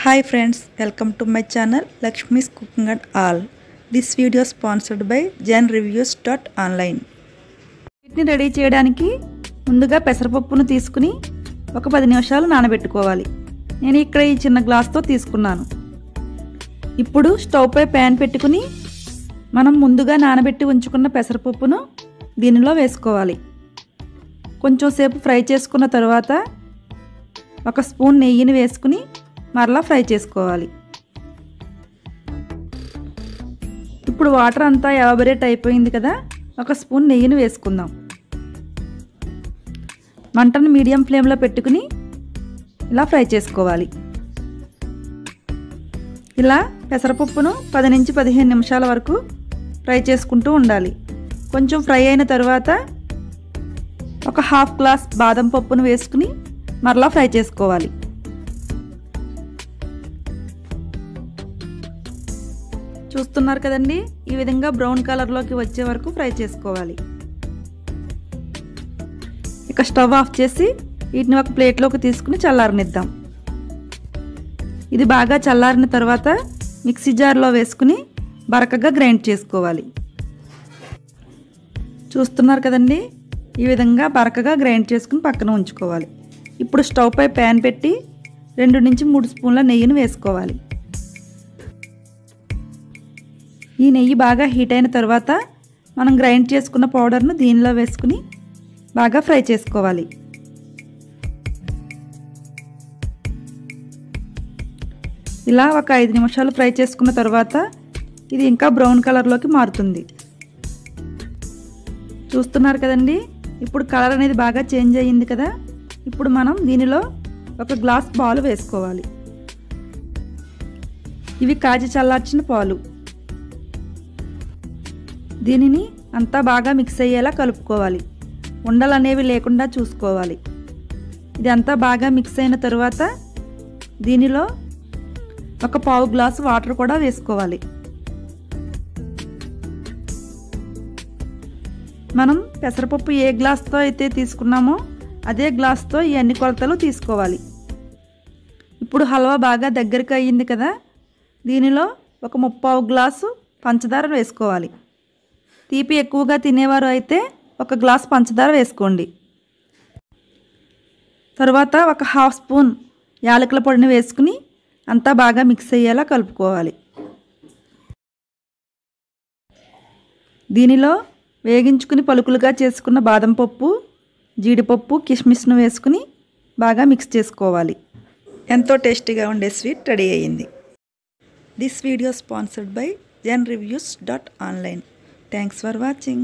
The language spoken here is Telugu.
Hi friends, welcome to my channel Lakshmi's Cooking and All. This video is sponsored by janreviews.online. వీటిని రెడీ చేయడానికి ముందుగా పెసరపప్పును తీసుకుని ఒక 10 నిమిషాలు నానబెట్టుకోవాలి. నేను ఇక్కడ ఈ చిన్న గ్లాస్తో తీసుకున్నాను. ఇప్పుడు స్టవ్ పై ప్యాన్ పెట్టుకుని మనం ముందుగా నానబెట్టి ఉంచుకున్న పెసరపప్పును దీనిలో వేసుకోవాలి. కొంచెం సేపు ఫ్రై చేసుకున్న తర్వాత ఒక స్పూన్ నెయ్యిని వేసుకుని మరలా ఫ్రై చేసుకోవాలి. ఇప్పుడు వాటర్ అంతా ఎవాపరేట్ అయిపోయింది కదా, ఒక స్పూన్ నెయ్యిని వేసుకుందాం. మంటను మీడియం ఫ్లేమ్లో పెట్టుకుని ఇలా ఫ్రై చేసుకోవాలి. ఇలా పెసరపప్పును 10 నుంచి 15 నిమిషాల వరకు ఫ్రై చేసుకుంటూ ఉండాలి. కొంచెం ఫ్రై అయిన తర్వాత ఒక హాఫ్ గ్లాస్ బాదం పప్పును వేసుకుని మరలా ఫ్రై చేసుకోవాలి. చూస్తున్నారు కదండి, ఈ విధంగా బ్రౌన్ కలర్లోకి వచ్చే వరకు ఫ్రై చేసుకోవాలి. ఇక స్టవ్ ఆఫ్ చేసి వీటిని ఒక ప్లేట్లోకి తీసుకుని చల్లారనిద్దాం. ఇది బాగా చల్లారిన తర్వాత మిక్సీ జార్లో వేసుకుని బరకగా గ్రైండ్ చేసుకోవాలి. చూస్తున్నారు కదండి, ఈ విధంగా బరకగా గ్రైండ్ చేసుకుని పక్కన ఉంచుకోవాలి. ఇప్పుడు స్టవ్ పై ప్యాన్ పెట్టి 2 నుంచి 3 స్పూన్ల నెయ్యిని వేసుకోవాలి. ఈ నెయ్యి బాగా హీట్ అయిన తర్వాత మనం గ్రైండ్ చేసుకున్న పౌడర్ను దీనిలో వేసుకుని బాగా ఫ్రై చేసుకోవాలి. ఇలా ఒక 5 నిమిషాలు ఫ్రై చేసుకున్న తర్వాత ఇది ఇంకా బ్రౌన్ కలర్లోకి మారుతుంది. చూస్తున్నారు కదండి, ఇప్పుడు కలర్ అనేది బాగా చేంజ్ అయ్యింది కదా. ఇప్పుడు మనం దీనిలో ఒక గ్లాస్ పాలు వేసుకోవాలి. ఇవి కాచి చల్లార్చిన పాలు. దీనిని అంతా బాగా మిక్స్ అయ్యేలా కలుపుకోవాలి. ఉండలు అనేవి లేకుండా చూసుకోవాలి. ఇది అంతా బాగా మిక్స్ అయిన తర్వాత దీనిలో ఒక పావు గ్లాసు వాటర్ కూడా వేసుకోవాలి. మనం పెసరపప్పు ఏ గ్లాస్తో అయితే తీసుకున్నామో అదే గ్లాస్తో ఈ అన్ని కొలతలు తీసుకోవాలి. ఇప్పుడు హల్వా బాగా దగ్గరికి అయ్యింది కదా, దీనిలో ఒక 3/4 గ్లాసు పంచదార వేసుకోవాలి. తీపి ఎక్కువగా తినేవారు అయితే ఒక గ్లాస్ పంచదార వేసుకోండి. తర్వాత ఒక హాఫ్ స్పూన్ యాలకుల పొడిని వేసుకుని అంతా బాగా మిక్స్ అయ్యేలా కలుపుకోవాలి. దీనిలో వేగించుకుని పలుకులుగా చేసుకున్న బాదం పప్పు, జీడిపప్పు, కిస్మిస్ను వేసుకుని బాగా మిక్స్ చేసుకోవాలి. ఎంతో టేస్టీగా ఉండే స్వీట్ రెడీ అయ్యింది. This video sponsored by janreviews.online. Thanks for watching.